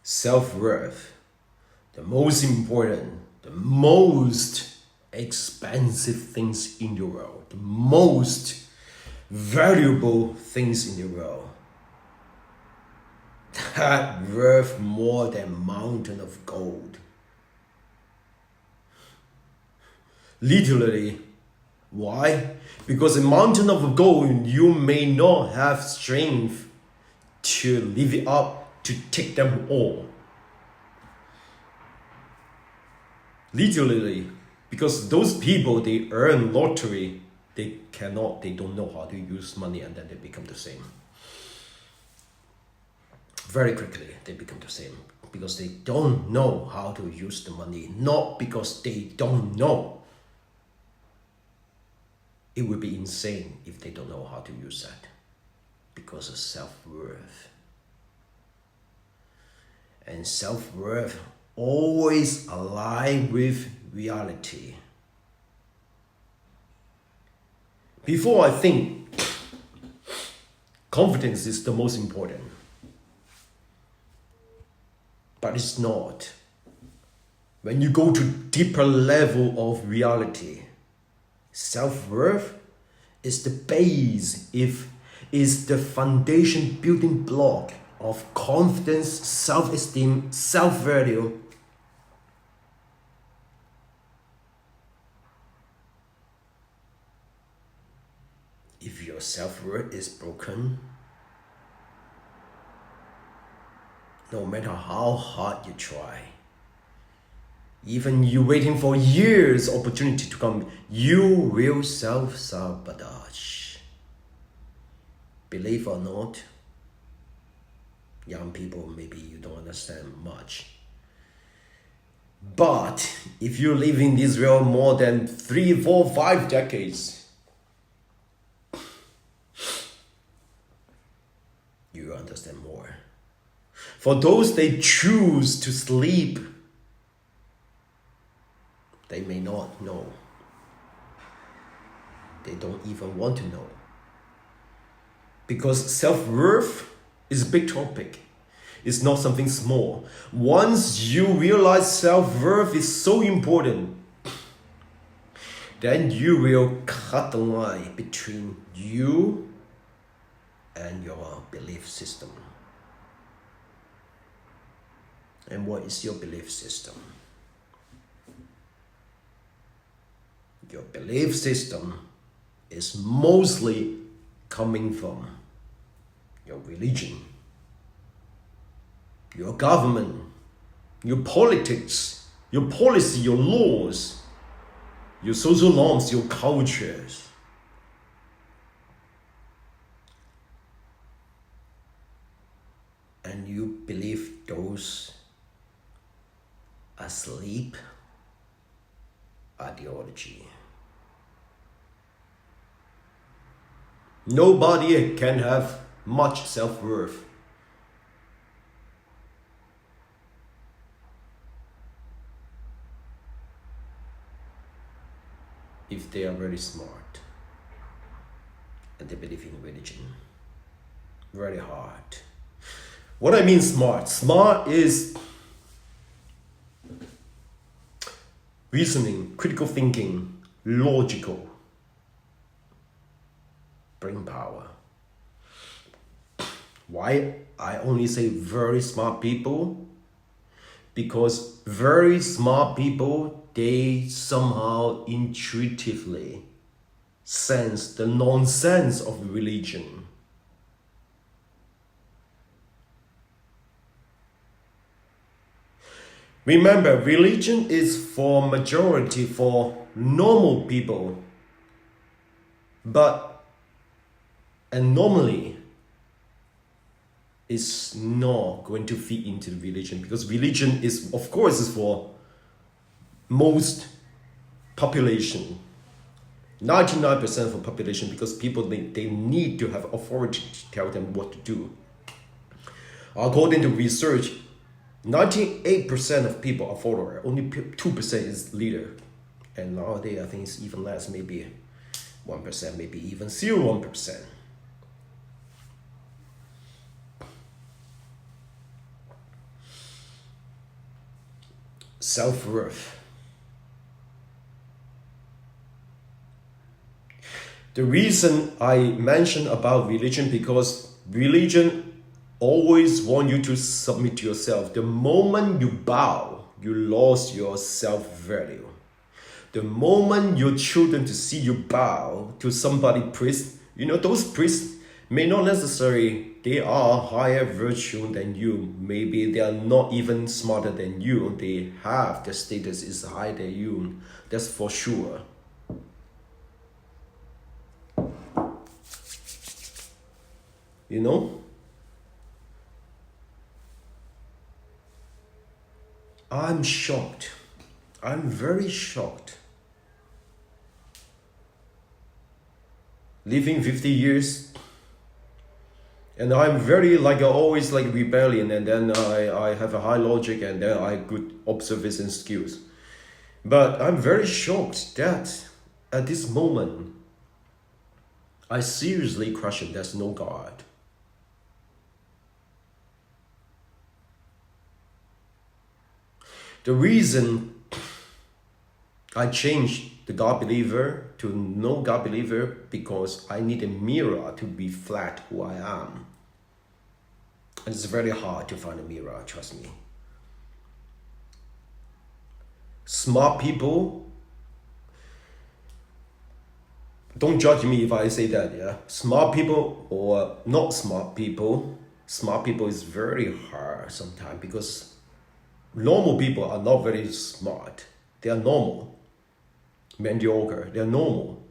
self-worth, the most important, the most expensive things in the world, the most valuable things in the world, that worth more than mountain of gold. Literally. Why? Because a mountain of gold, you may not have strength to live it up, to take them all. Literally, because those people, they earn lottery, they don't know how to use money, and then they become the same. Very quickly, they become the same because they don't know how to use the money, not because they don't know. It would be insane if they don't know how to use that because of self-worth. And self-worth always align with reality. Before I think confidence is the most important, but it's not. When you go to deeper level of reality, self-worth is the base, is the foundation building block of confidence, self-esteem, self-value. If your self-worth is broken, no matter how hard you try, even you waiting for years opportunity to come, you will self-sabotage. Believe or not, young people, maybe you don't understand much. But if you live in this world more than 3, 4, 5 decades, you understand more. For those they choose to sleep, they may not know. They don't even want to know. Because self-worth is a big topic. It's not something small. Once you realize self-worth is so important, then you will cut the line between you and your belief system. And what is your belief system? Your belief system is mostly coming from your religion, your government, your politics, your policy, your laws, your social norms, your cultures. And you believe those are sleep ideology. Nobody can have much self-worth if they are very smart and they believe in religion. Very hard. What I mean smart? Smart is reasoning, critical thinking, logical, brain power. Why I only say very smart people? Because very smart people, they somehow intuitively sense the nonsense of religion. Remember, religion is for majority, for normal people. But anomaly is not going to fit into the religion, because religion is, of course, is for most population. 99% for population, because people, they need to have authority to tell them what to do. According to research, 98% of people are follower, only 2% is leader. And nowadays, I think it's even less, maybe 1%, maybe even 0.1%. self-worth. The reason I mention about religion, because religion always want you to submit to yourself. The moment you bow, you lost your self-value. The moment your children to see you bow to somebody priest, those priests may not necessarily, they are higher virtue than you. Maybe they are not even smarter than you. They have, their status is higher than you. That's for sure. I'm shocked. I'm very shocked. Living 50 years, and I'm very always rebellion, and then I have a high logic, and then I good observation skills. But I'm very shocked that at this moment, I seriously question there's no God. The reason I changed the God believer to no God believer, because I need a mirror to reflect who I am. And it's very hard to find a mirror, trust me. Smart people, don't judge me if I say that, yeah? Smart people or not smart people is very hard sometimes, because normal people are not very smart. They are normal. Mediocre, they're normal.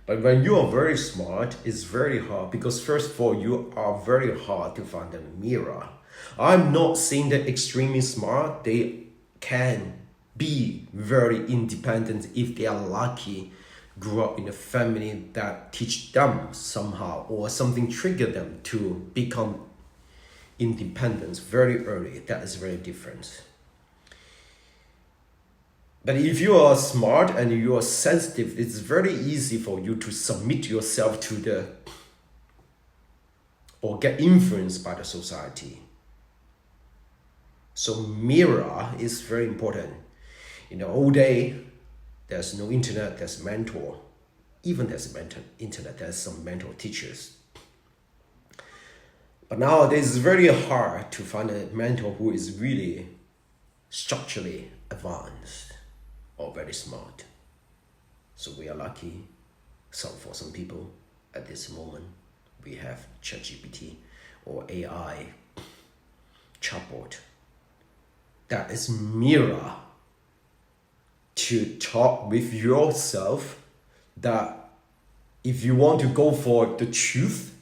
But when you are very smart, it's very hard, because first of all, you are very hard to find a mirror. I'm not saying that extremely smart, they can be very independent if they are lucky, grew up in a family that teach them somehow, or something trigger them to become independent very early. That is very different. But if you are smart and you are sensitive, it's very easy for you to submit yourself to or get influenced by the society. So mirror is very important. In the old day, there's no internet, there's mentor. Even there's internet, there's some mentor teachers. But nowadays, it's very hard to find a mentor who is really structurally advanced or very smart. So we are lucky. For some people, at this moment, we have ChatGPT or AI chatbot. That is mirror to talk with yourself, that if you want to go for the truth,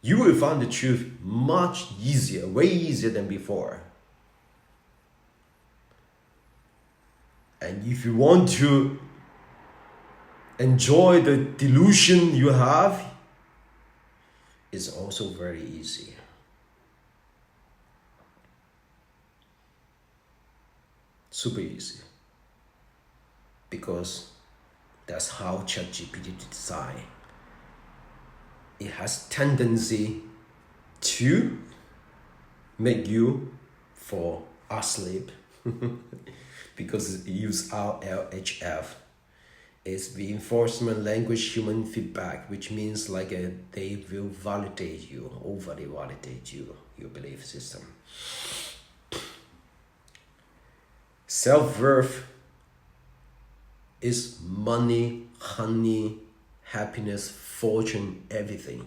you will find the truth much easier, way easier than before. And if you want to enjoy the delusion you have, it's also very easy. Super easy. Because that's how ChatGPT design. It has tendency to make you fall asleep because it uses RLHF. It's reinforcement language human feedback, which means they will validate you, overly validate you, your belief system. Self-worth is money, honey, happiness, fortune, everything.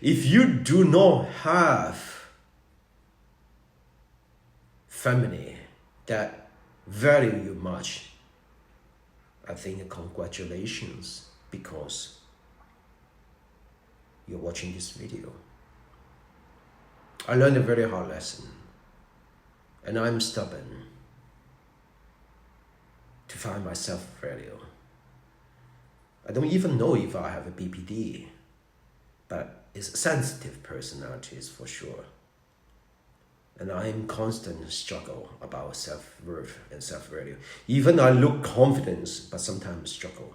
If you do not have family that value you much, I think congratulations, because you're watching this video. I learned a very hard lesson, and I'm stubborn to find my self-value. I don't even know if I have a BPD, but it's sensitive personalities for sure. And I am constant struggle about self-worth and self-value. Even I look confident, but sometimes struggle.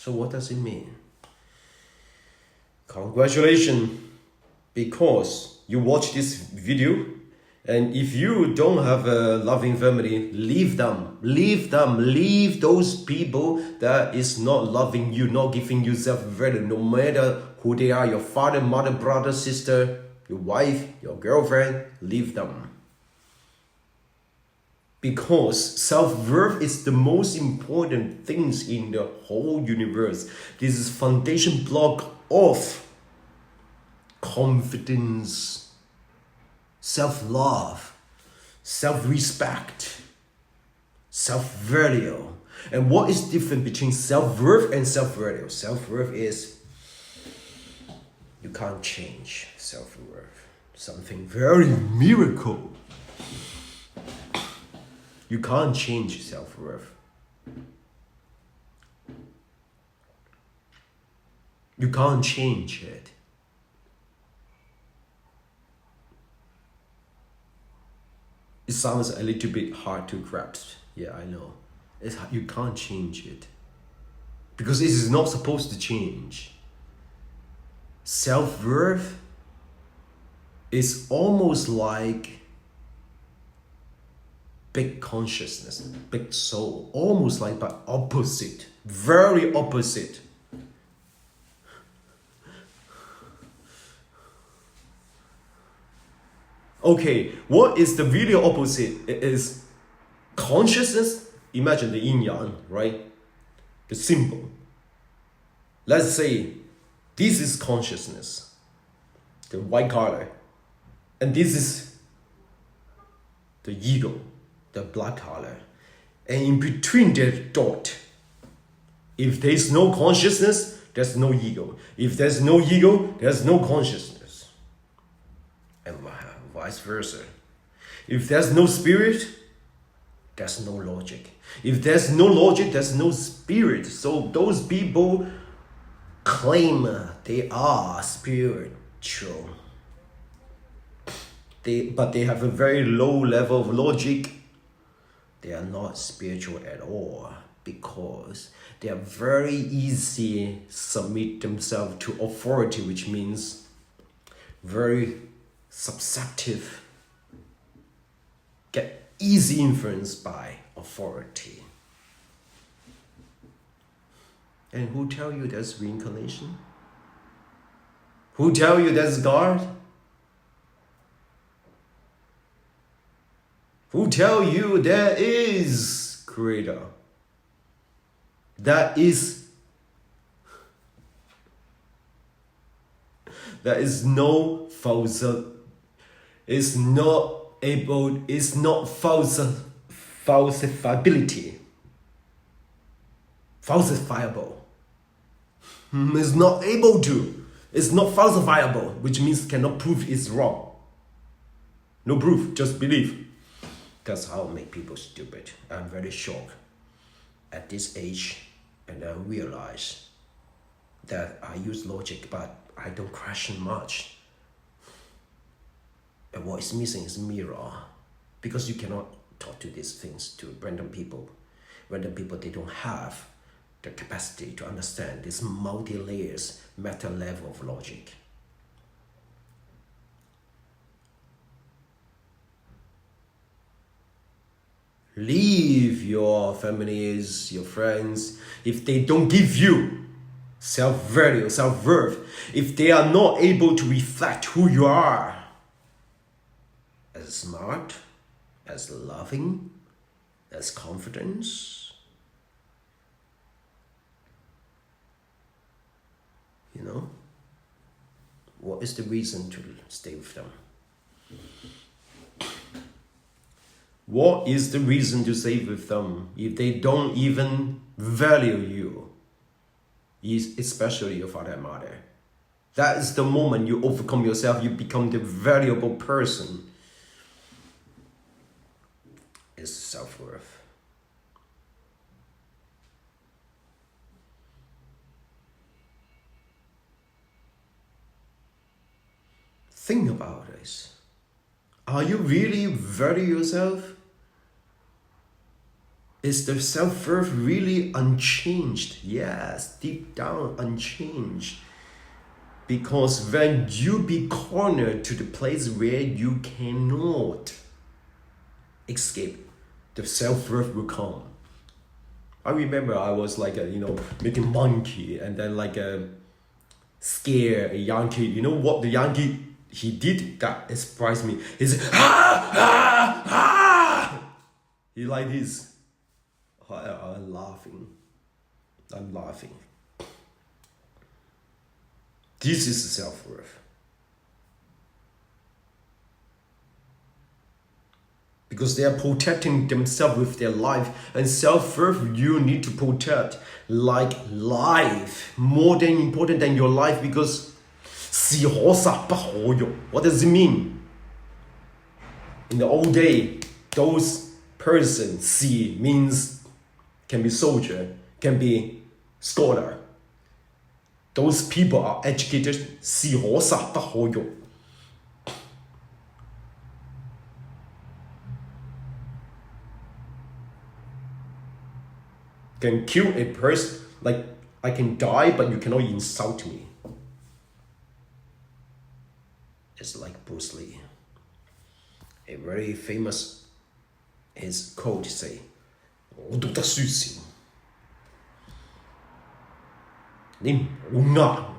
So what does it mean? Congratulations, because you watch this video, and if you don't have a loving family, leave them. Leave those people that is not loving you, not giving you self-value, no matter who they are, your father, mother, brother, sister, your wife, your girlfriend, leave them. Because self-worth is the most important things in the whole universe. This is foundation block of confidence, self-love, self-respect, self-value. And what is different between self-worth and self-value? Self-worth is you can't change self-worth. Something very miracle. You can't change self-worth. You can't change it. It sounds a little bit hard to grasp. Yeah, I know. You can't change it. Because it is not supposed to change. Self-worth is almost like big consciousness, big soul, almost like but opposite, very opposite. Okay, what is the really opposite? It is consciousness. Imagine the yin yang, right? The symbol. Let's say this is consciousness, the white color, and this is the ego, the black color, and in between the dot. If there's no consciousness, there's no ego. If there's no ego, there's no consciousness, and vice versa. If there's no spirit, there's no logic. If there's no logic, there's no spirit. So those people claim they are spiritual. But they have a very low level of logic. They are not spiritual at all because they are very easy submit themselves to authority, which means very subjective, get easy influenced by authority. And who tell you there's reincarnation? Who tell you there's God? Who tell you there is Creator? That is no false. Is not able. Is not falsifiability. Falsifiable. Is not able to. It's not falsifiable, which means cannot prove it's wrong. No proof, just believe. That's how I make people stupid. I'm very shocked at this age, and I realize that I use logic, but I don't question much. And what is missing is mirror, because you cannot talk to these things to random people. Random people, they don't have the capacity to understand this multi-layers, meta level of logic. Leave your families, your friends, if they don't give you self-value, self-worth, if they are not able to reflect who you are as smart, as loving, as confident. You know, what is the reason to stay with them? What is the reason to stay with them if they don't even value you, especially your father and mother? That is the moment you overcome yourself, you become the valuable person. It's self-worth. Think about this. Are you really value yourself? Is the self-worth really unchanged? Yes, deep down unchanged. Because when you be cornered to the place where you cannot escape, the self-worth will come. I remember I was like making monkey and then scare a young kid. You know what the young kid he did that surprised me? He said, ah, ah, ah! He like this. I'm laughing. This is self-worth. Because they are protecting themselves with their life. And self-worth you need to protect like life. More than important than your life, because 是可殺不可辱. What does it mean? In the old day, those person, 是 means can be soldier, can be scholar. Those people are educated, 是可殺不可辱. Can kill a person, like I can die, but you cannot insult me. It's like Bruce Lee. A very famous, his quote say, 我讀得書少，你唔好呃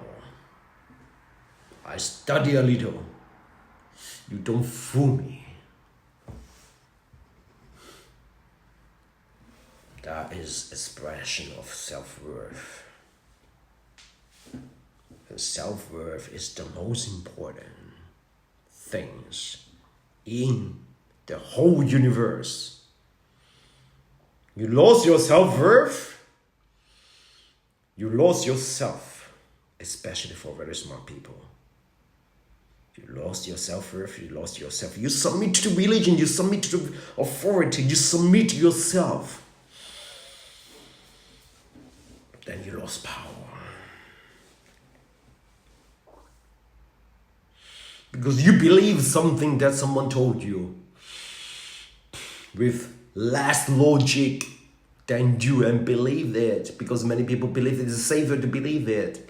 我。I study a little. You don't fool me. That is expression of self-worth. And self-worth is the most important things in the whole universe. You lost your self-worth, you lost yourself, especially for very smart people. You lost your self-worth, you lost yourself. You submit to religion, you submit to authority, you submit yourself. Then you lost power. Because you believe something that someone told you with less logic than you, and believe it. Because many people believe it is safer to believe it.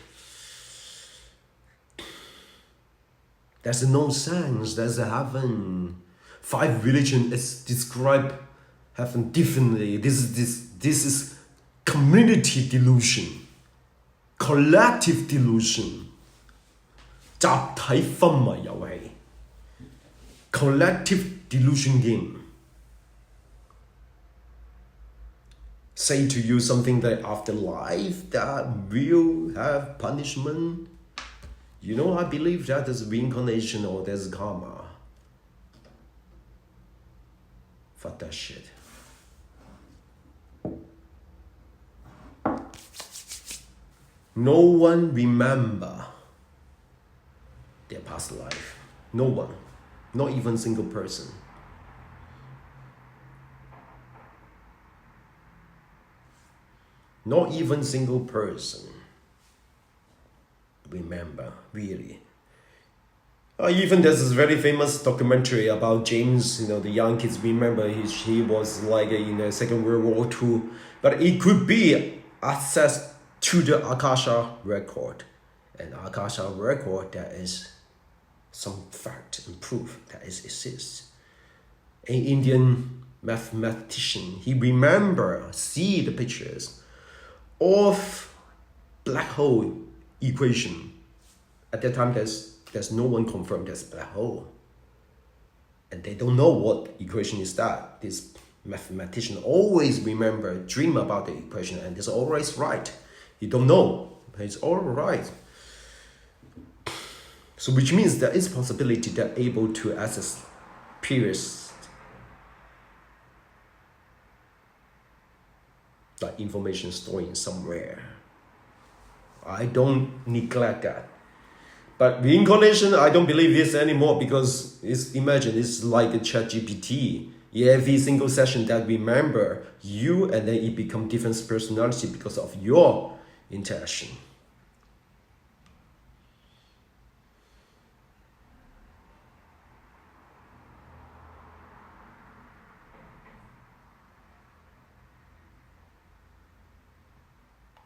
There's no sense, there's a heaven. 5 religions describe heaven differently. This is community delusion, collective delusion, 集體氛圍遊戲 collective delusion game. Say to you something that after life that will have punishment. You know, I believe that there's reincarnation or there's karma. Fuck that shit. No one remember their past life. No one. Not even a single person. Not even a single person remember, really. Even there's this very famous documentary about James, the young kids remember he was like in the Second World War II. But it could be access to the Akasha record. And Akasha record, there is some fact and proof that it exists. An Indian mathematician, he see the pictures of black hole equation. At that time, there's no one confirmed there's black hole. And they don't know what equation is that. This mathematician always dream about the equation, and it's always right. You don't know, but it's all right. So which means there is possibility they're able to access periods, like information stored in somewhere. I don't neglect that. But reincarnation, I don't believe this anymore, because imagine it's like a ChatGPT. Every single session that remember you, and then it become different personality because of your interaction.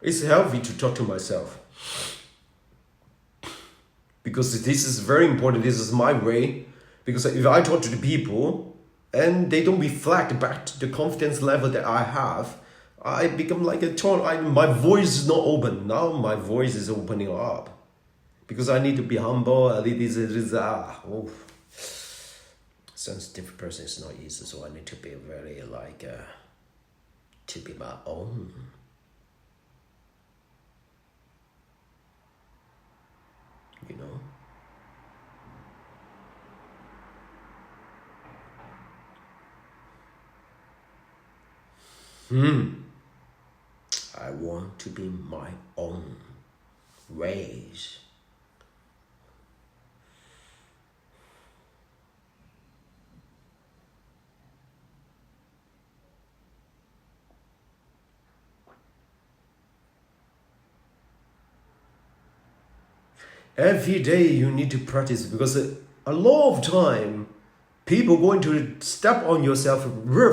It's healthy to talk to myself. Because this is very important. This is my way. Because if I talk to the people and they don't reflect back to the confidence level that I have, I become like a tone. My voice is not open. Now my voice is opening up. Because I need to be humble. Sensitive person is not easy. So I need to be very to be my own. You know? I want to be my own ways. Every day you need to practice because a lot of time people going to step on yourself,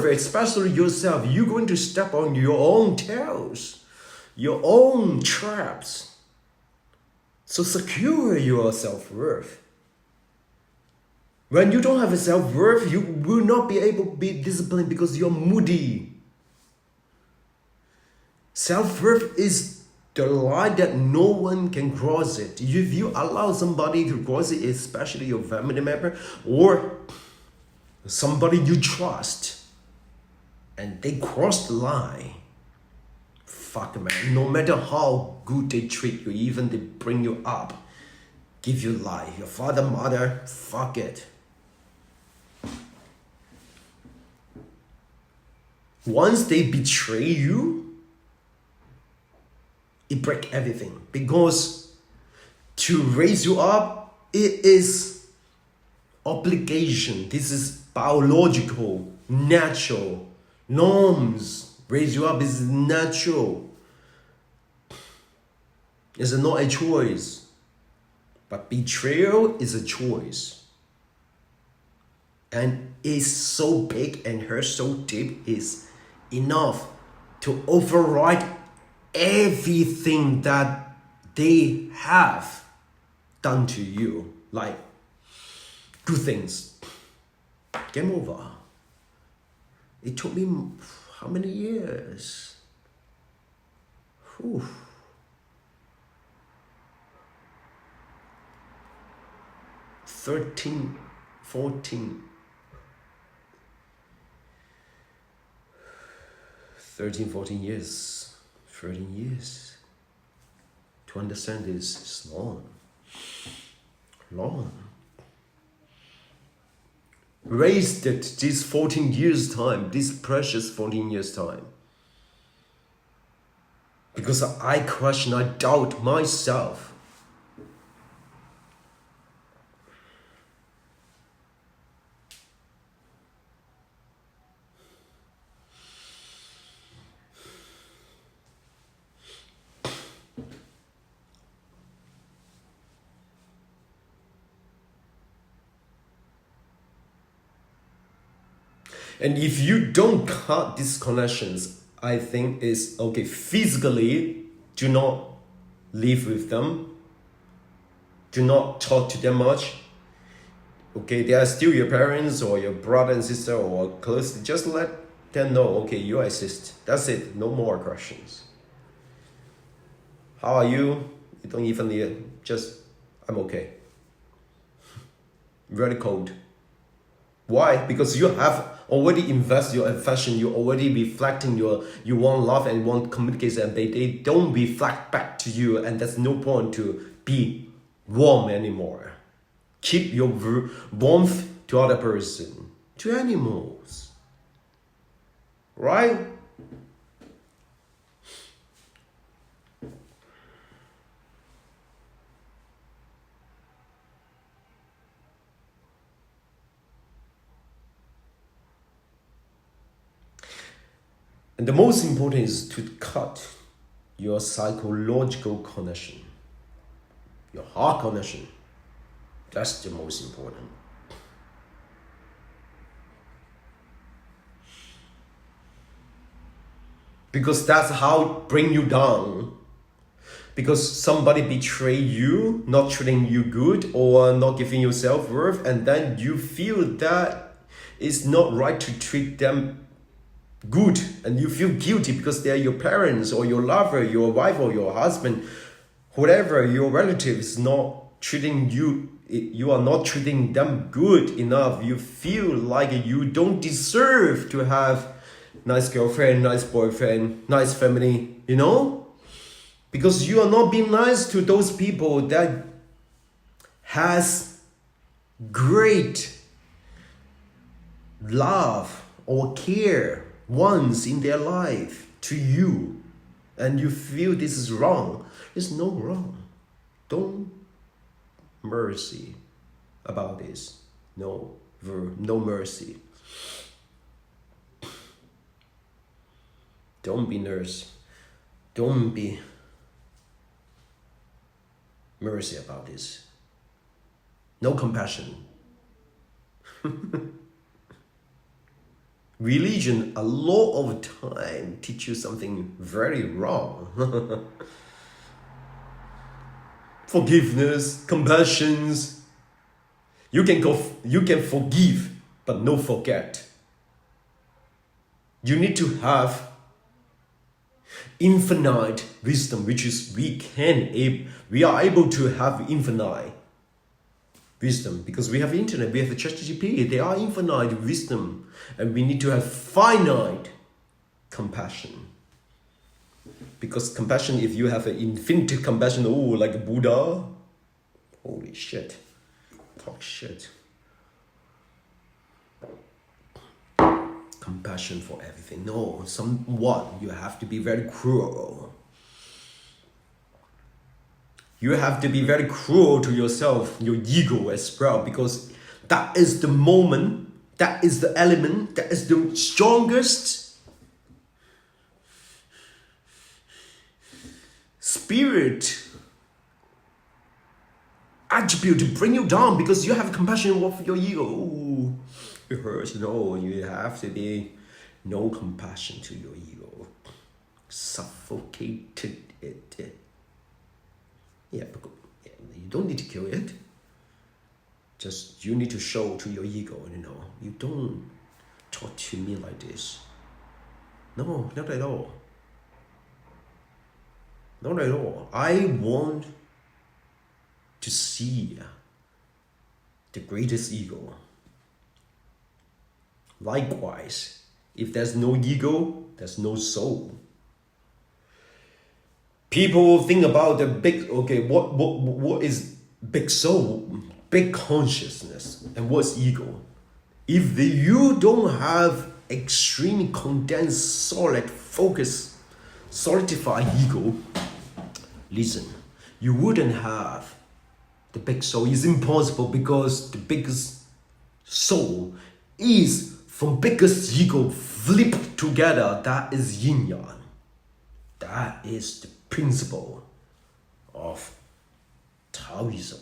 especially yourself. You're going to step on your own tails, your own traps. So secure your self-worth. When you don't have a self-worth, you will not be able to be disciplined because you're moody. Self-worth is the line that no one can cross it. If you allow somebody to cross it, especially your family member or somebody you trust, and they cross the line, fuck man, no matter how good they treat you, even they bring you up, give you life, your father, mother, fuck it. Once they betray you, it breaks everything. Because to raise you up, it is obligation. This is biological, natural. Norms. Raise you up is natural. It's not a choice. But betrayal is a choice. And it's so big and hurts so deep is enough to override everything that they have done to you. Like good things. Game over. It took me how many years? 13, 14. 13, 14 years, 13 years. To understand this is long. Long. Wasted this 14 years time, this precious 14 years time. Because I question, I doubt myself. And if you don't cut these connections, I think is okay. Physically, do not live with them. Do not talk to them much. Okay, they are still your parents or your brother and sister or close. Just let them know, okay, you exist. That's it. No more questions. How are you? You don't even need just, I'm okay. Very cold. Why? Because you have already invested your affection, you already reflecting you want love and want communication, and they don't reflect back to you, and there's no point to be warm anymore. Keep your warmth to other person, to animals, right? And the most important is to cut your psychological connection, your heart connection. That's the most important. Because that's how it bring you down. because somebody betrayed you, not treating you good, or not giving you self-worth, and then you feel that it's not right to treat them good, and you feel guilty because they're your parents or your lover, your wife or your husband, whatever, your relative is not treating you are not treating them good enough. You feel like you don't deserve to have nice girlfriend, nice boyfriend, nice family, because you are not being nice to those people that has great love or care once in their life to you, and you feel this is wrong. There's no wrong. Don't mercy about this. No mercy. Don't be nurse. Don't be mercy about this. No compassion. Religion a lot of time teach you something very wrong. Forgiveness, compassions. You can forgive, but no forget. You need to have infinite wisdom, which is we are able to have infinite wisdom because we have internet, we have the ChatGPT. They are infinite wisdom, and we need to have finite compassion. Because compassion, if you have an infinite compassion, like a Buddha, holy shit, talk shit. Compassion for everything. No, somewhat you have to be very cruel. You have to be very cruel to yourself, your ego as well, because that is the moment, that is the element, that is the strongest spirit attribute to bring you down, because you have compassion for your ego. Ooh, it hurts. No, you have to be no compassion to your ego. Suffocated it. Yeah, you don't need to kill it. Just you need to show to your ego, you don't talk to me like this. No, not at all. Not at all. I want to see the greatest ego. Likewise, if there's no ego, there's no soul. People think about the big, what is big soul, big consciousness, and what's ego? If you don't have extremely condensed, solid, focused, solidified ego, listen, you wouldn't have the big soul. It's impossible, because the biggest soul is from biggest ego flipped together. That is yin yang. That is the principle of Taoism.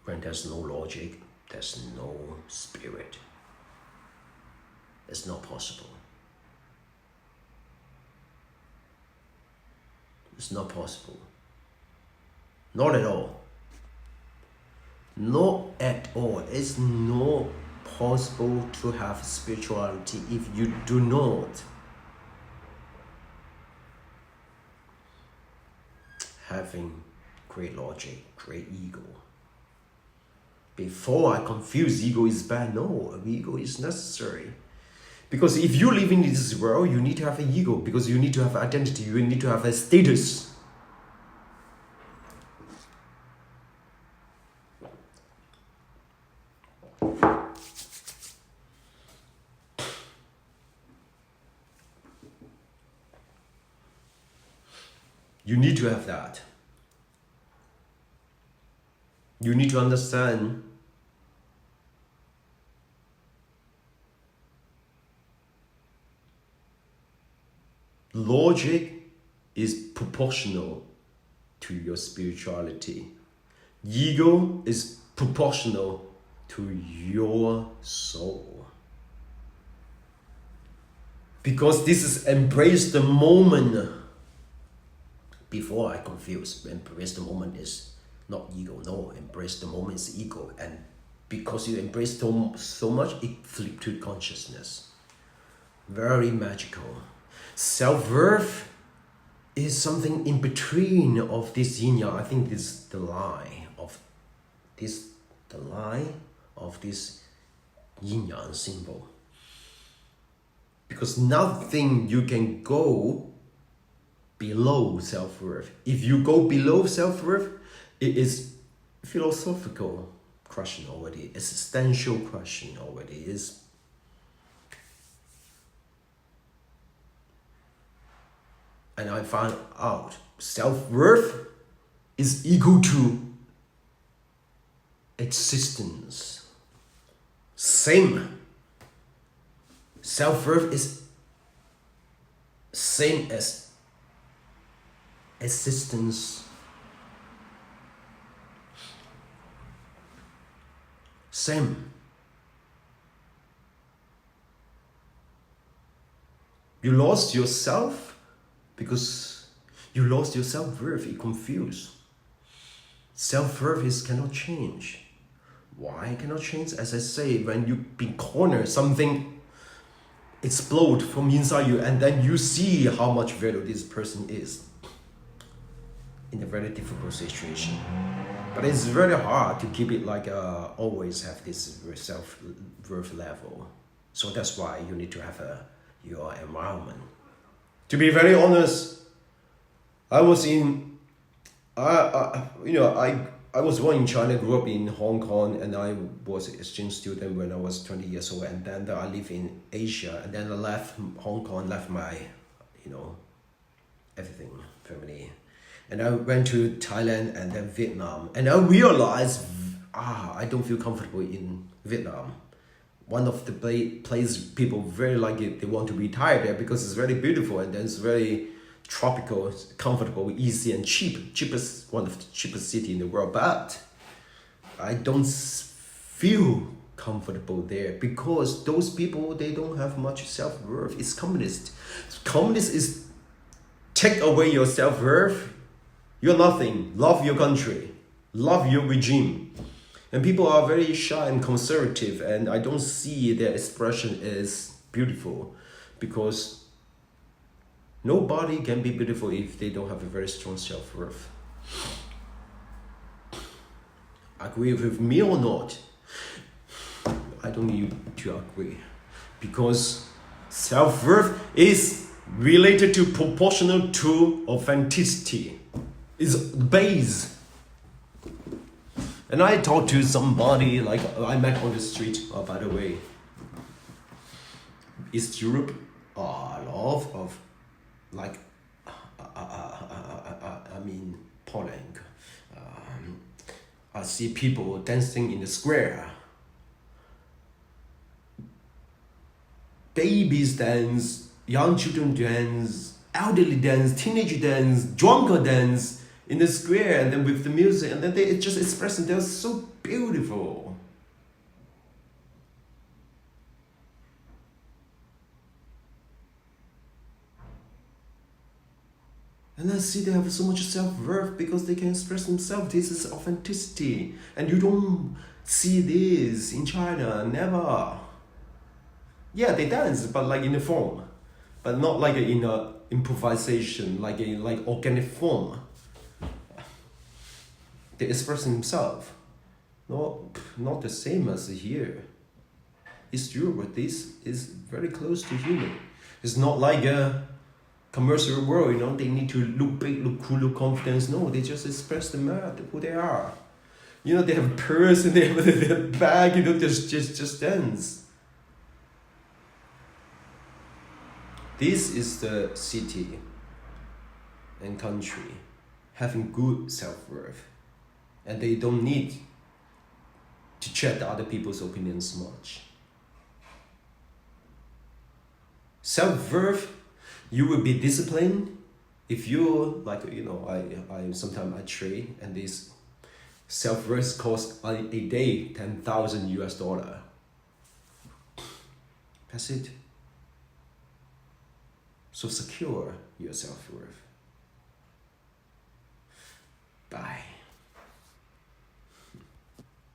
When there's no logic, there's no spirit. It's not possible. It's not possible. Not at all. Not at all. It's not possible to have spirituality if you do not having great logic, great ego. Before I confuse ego is bad, no, ego is necessary. Because if you live in this world, you need to have an ego, because you need to have identity, you need to have a status. You need to have that. You need to understand logic is proportional to your spirituality. Ego is proportional to your soul. Because this is embrace the moment. Before I confuse, embrace the moment is not ego. No, embrace the moment is ego. And because you embrace so much, it flips to consciousness. Very magical. Self-worth is something in between of this yin yang. I think this is the line of this yin yang symbol. Because nothing you can go below self-worth. If you go below self-worth, it is philosophical question already, existential question already. Is and I found out self-worth is equal to existence. Same. Self-worth is same as existence. Same. You lost yourself because you lost your self-worth. You confused. Self-worth cannot change. Why cannot change? As I say, when you be cornered, something explode from inside you, and then you see how much value this person is in a very difficult situation. But it's very hard to keep it like always have this self-worth level. So that's why you need to have your environment. To be very honest, I was born in China, grew up in Hong Kong, and I was an exchange student when I was 20 years old. And then I live in Asia, and then I left Hong Kong, left my, everything, family. And I went to Thailand and then Vietnam. And I realized, I don't feel comfortable in Vietnam. One of the place people very like it, they want to retire there because it's very beautiful and then it's very tropical, comfortable, easy and cheapest, one of the cheapest city in the world. But I don't feel comfortable there because those people, they don't have much self-worth. It's communist. Communist is take away your self-worth. You're nothing. Love your country. Love your regime. And people are very shy and conservative, and I don't see their expression as beautiful because nobody can be beautiful if they don't have a very strong self-worth. Agree with me or not? I don't need to agree because self-worth is related to proportional to authenticity. It's the base. And I talked to somebody, like I met on the street, by the way, East Europe, a lot of like, Poland. I see people dancing in the square. Babies dance, young children dance, elderly dance, teenage dance, drunker dance in the square, and then with the music, and then they just expressing, they're so beautiful. And I see they have so much self-worth because they can express themselves. This is authenticity. And you don't see this in China, never. Yeah, they dance, but like in a form. But not like in a improvisation, like organic form. They express themselves. Not the same as here. East Europe, this is very close to human. It's not like a commercial world, they need to look big, look cool, look confident. No, they just express who they are. They have a purse and they have their bag, just dance. This is the city and country having good self-worth. And they don't need to check the other people's opinions much. Self-worth, you will be disciplined if you I sometimes I trade, and this Self-worth costs a day $10,000. That's it. So secure your self-worth.